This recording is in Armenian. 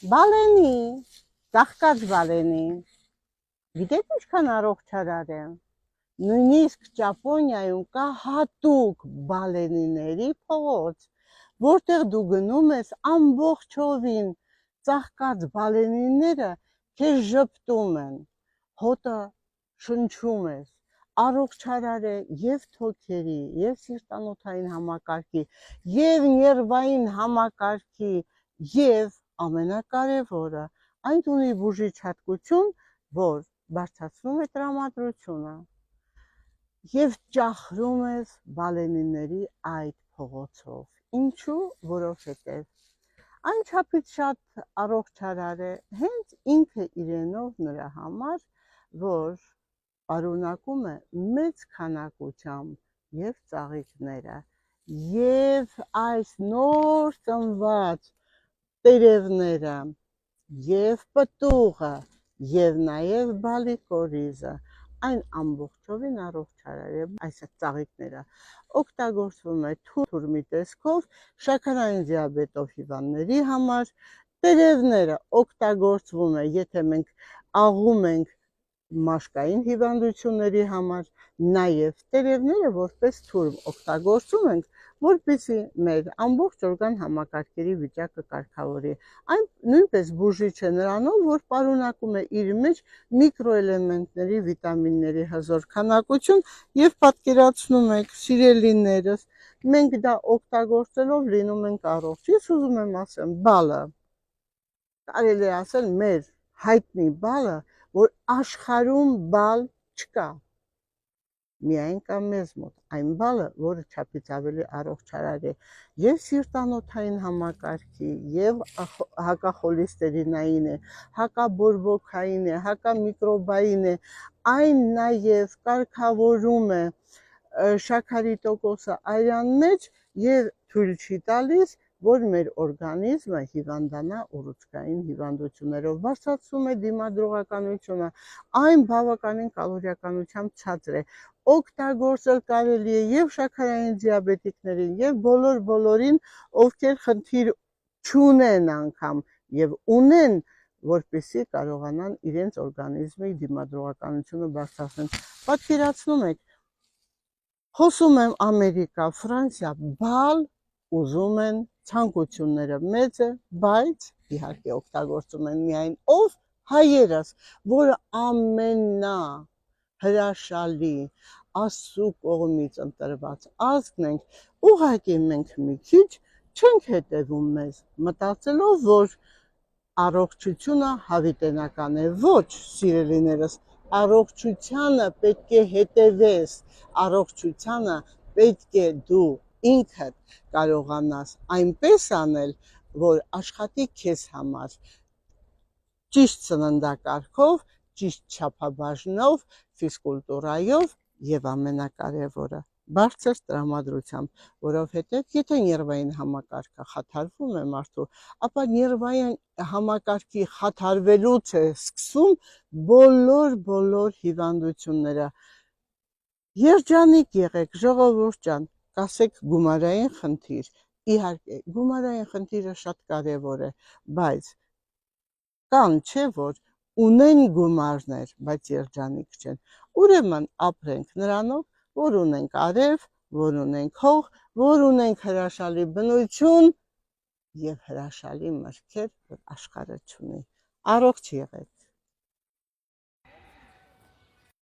Բալենի, ծաղկած բալենի, գիտեք ինչքան առողջարար է։ Նույնիսկ Ճապոնիայում կա հատուկ բալենիների փողոց, որտեղ դու գնում ես ամբողջովին ծաղկած բալենիները քեզ ժպտում են, հոտը շնչում ես, առողջարար է եւ թոքերի, եւ սիրտանոթային համակարգի, եւ ներվային համակարգի, եւ ամենակարևորը, այն ունի բուժիչ հատկություն, որ բարձրացնում է տրամադրությունը եւ ճախրում ես բալենիների այդ փողոցով։ Ինչու? Որովհետեւ այն չափից շատ առողջարար է հենց ինքը իրենով նրա համար, որ պարունակում է մեծ քանակությամբ եւ ծաղիկները, եւ այս նոր ծնված տերևները, եւ պտուղը, եւ նաեւ բալիկորիզը, այն ամբողջովին առողջարար է։ Այս ծաղիկները օգտագործվում է թուրմի տեսքով շաքարային դիաբետով հիվանդների համար, տերևները օգտագործվում է, եթե մենք աղում ենք մաշկային հիվանդությունների համար, նաև տերևները որպես թուրմ օգտագործում ենք, որպեսզի մեր ամբողջ օրգան համակարգերի վիճակը կարգավորի։ Այն նույնպես բուժիչ է նրանով, որ պարունակում է իր մեջ միկրոէլեմենտների, վիտամինների հզոր քանակություն եւ պատկերացնում եք, սիրելիներս, մենք դա օգտագործելով լինում ենք առողջ։ Ես ուզում եմ ասեմ, բալը, կարելի է ասել մեր հայտնի բալը, որ աշխարհում բալ չկա, միայն կա մեզ մոտ այն բալը, որը չափից ավելի առողջարար է եւ սիրտանոթային համակարգի, եւ հակախոլեստերինային է, հակաբորբոքային է, հակամիկրոբային է, այն նաեւ կարգավորում է շաքարի տոկոսը արյան մեջ եւ թույլ չի տալիս, որ մեր օրգանիզմը հիվանդանա ուռուցքային հիվանդություններով, բարձրացնում է դիմադրողականությունը, այն բավականին կալորիականությամբ ցածր է, օգտագործել կարելի է եւ շաքարային դիաբետիկներին, եւ բոլորին, ովքեր խնդիր չունեն անգամ եւ ունեն, որպեսզի կարողանան իրենց օրգանիզմի դիմադրողականությունը բարձրացնել։ Պատկերացնում եք, խոսում եմ Ամերիկա, Ֆրանսիա, բալ ուզում են, ցանկությունները մեծ է, բայց իհարկե օգտագործում են միայն ով հայերս, որը ամենա հրաշալի Աստծու կողմից ընտրված ազգն ենք, ուղղակի մենք մի քիչ չենք հետևում մեզ, մտածելով, որ առողջությունը հավիտենական է։ Ոչ, սիրելիներս, առողջությանը պետք է հետևես, առողջությանը պետք է դու ինքդ կարողանաս այնպես անել, որ աշխատի քեզ համար ճիշտ սննդակարգով, ճիշտ չափաբաժնով, ֆիզկուլտուրայով եւ ամենակարևորը բարձր տրամադրությամբ, որովհետեւ եթե նервային համակարգը խաթարվում է մարդու, ապա նервային համակարգի խաթարվելուց է սկսում բոլոր հիվանդությունները։ Երջանիկ եղեք, ժողովուրդ ջան, կասեք գումարային խնդիր, իհարկե գումարային խնդիրը շատ կարևոր է, բայց կան, չէ՞ որ ունեն գումարներ, բայց երջանիկ չեն, ուրեմն ապրենք նրանով, որ ունենք արև, որ ունենք հող, որ ունենք հրաշալի բնություն եւ հրաշալի մրգեր, որ աշխարհը չունի։ Առողջ եղեք։